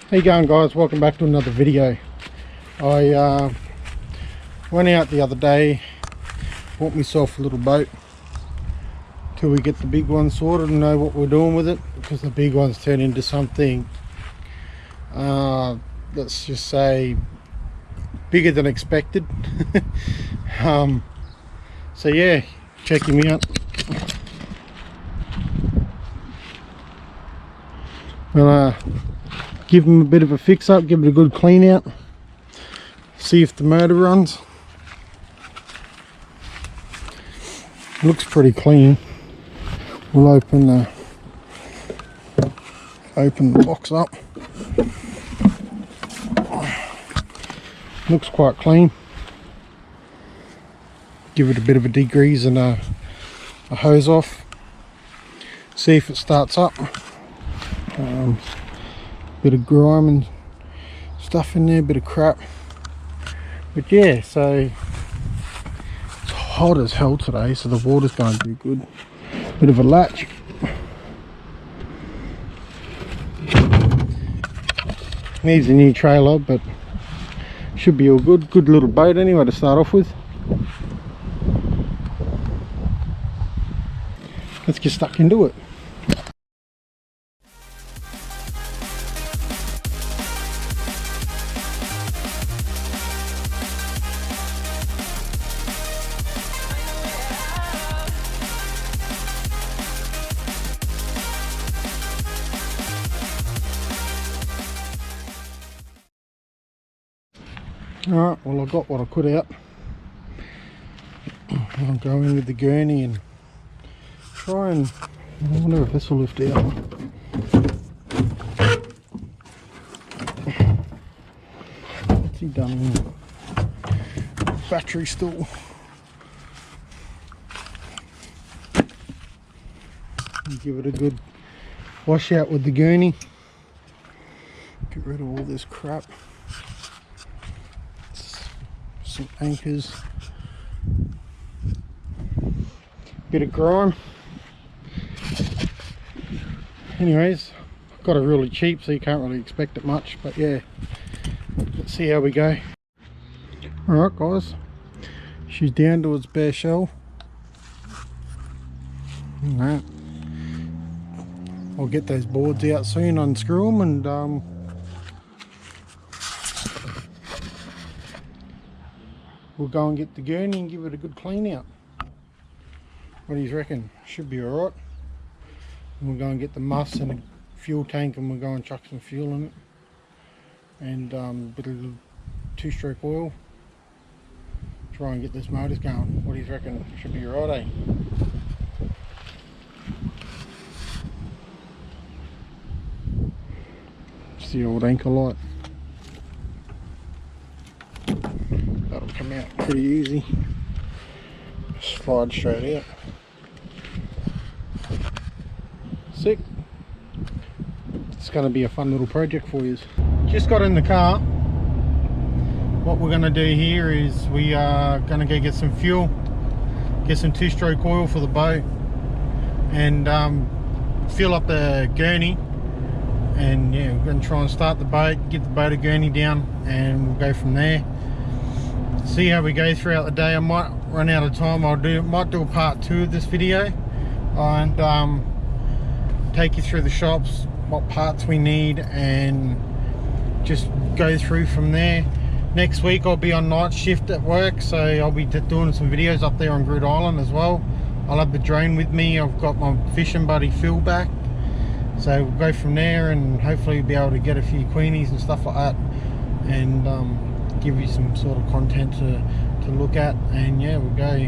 How you going, guys? Welcome back to another video. I went out the other day, bought myself a little boat till we get the big one sorted and know what we're doing with it, because the big one's turned into something let's just say bigger than expected. So yeah, check him out. We'll give him a bit of a fix up, give it a good clean out, see if the motor runs. Looks pretty clean. We'll open the box up. Looks quite clean. Give it a bit of a degrease and a hose off. See if it starts up. Bit of grime and stuff in there, bit of crap. But yeah, so it's hot as hell today, so the water's going to be good. Bit of a latch. Needs a new trailer, but should be all good. Good little boat anyway to start off with. Let's get stuck into it. Alright, well, I got what I could out. I'll go in with the gurney and try and, I wonder if this will lift out. What's he done? Battery still. Give it a good wash out with the gurney. Get rid of all this crap. Some anchors, bit of grime. Anyways, got it really cheap, so you can't really expect it much, but yeah, let's see how we go. Alright guys, she's down to its bare shell. Alright, I'll get those boards out soon, unscrew them, and we'll go and get the gurney and give it a good clean out. What do you reckon? Should be alright. We'll go and get the muss and a fuel tank, and we'll go and chuck some fuel in it. And a bit of 2-stroke oil. Try and get this motors going. What do you reckon? Should be alright, eh? It's the old anchor light. That'll come out pretty easy. Slide straight out. Sick. It's going to be a fun little project for you. Just got in the car. What we're going to do here is we are going to go get some fuel, get some 2-stroke oil for the boat, and fill up the gurney. And yeah, we're going to try and start the boat, get the boat a gurney down, and we'll go from there. See how we go throughout the day. I might run out of time. Might do a part 2 of this video, and take you through the shops, what parts we need, and just go through from there. Next week I'll be on night shift at work, so I'll be doing some videos up there on Grid Island as well. I'll have the drone with me. I've got my fishing buddy Phil back, so we'll go from there, and hopefully be able to get a few queenies and stuff like that, and give you some sort of content to look at. And yeah, we'll go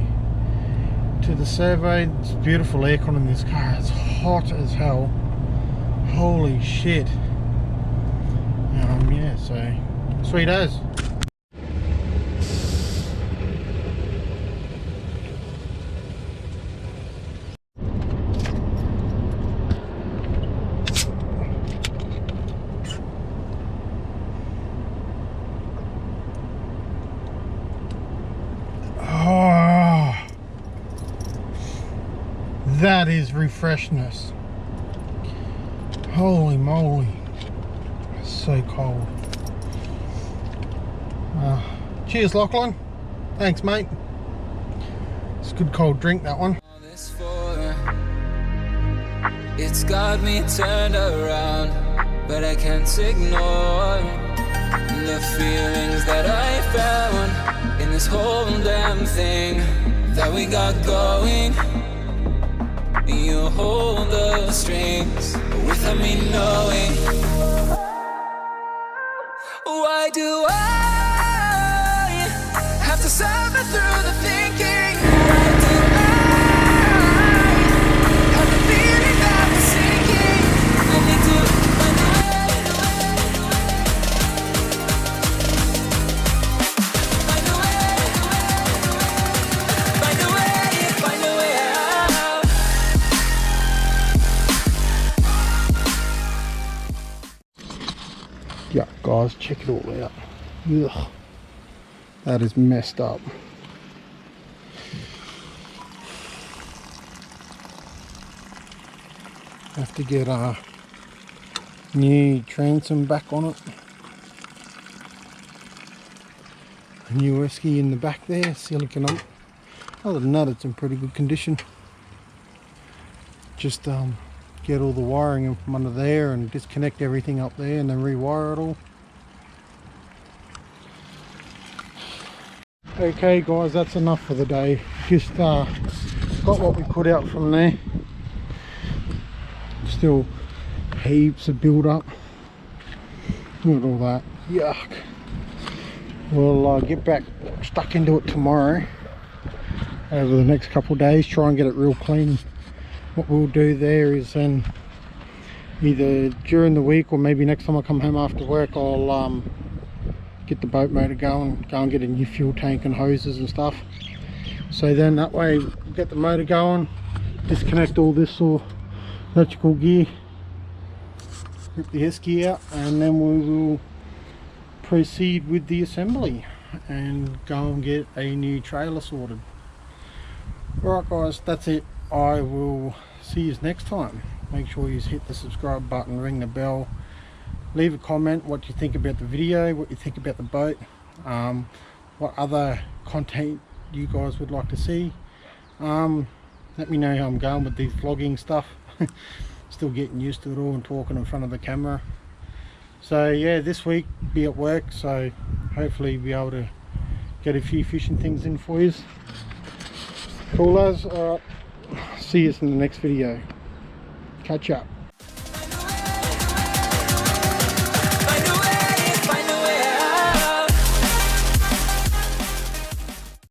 to the survey. It's beautiful aircon in this car. It's hot as hell. Holy shit. Yeah, so sweet as. That is refreshness. Holy moly. So cold. Cheers, Lachlan. Thanks, mate. It's a good cold drink, that one. It's got me turned around, but I can't ignore the feelings that I found in this whole damn thing that we got going. You hold the strings without me knowing. Why do I have to suffer through the thinking? Why do I have the feeling that we're sinking? I need to find a way, find a way, find a way out. Yeah, guys, check it all out. Ugh, that is messed up. Have to get a new transom back on it. A new esky in the back there, silicone on it. Other than that, it's in pretty good condition. Just get all the wiring in from under there and disconnect everything up there and then rewire it all. Okay guys, that's enough for the day. Just got what we put out from there. Still heaps of build up. Look at all that. Yuck. We'll get back stuck into it tomorrow. Over the next couple of days, try and get it real clean. What we'll do there is then either during the week or maybe next time I come home after work, I'll get the boat motor going, go and get a new fuel tank and hoses and stuff. So then that way we'll get the motor going, disconnect all this electrical gear, rip the esky out, and then we will proceed with the assembly and go and get a new trailer sorted. Alright guys, that's it. I will see you next time. Make sure you hit the subscribe button, ring the bell, leave a comment what you think about the video, what you think about the boat, what other content you guys would like to see. Let me know how I'm going with these vlogging stuff. Still getting used to it all and talking in front of the camera. So yeah, this week be at work, so hopefully be able to get a few fishing things in for you. Cool as. Alright, see you in the next video. Catch up.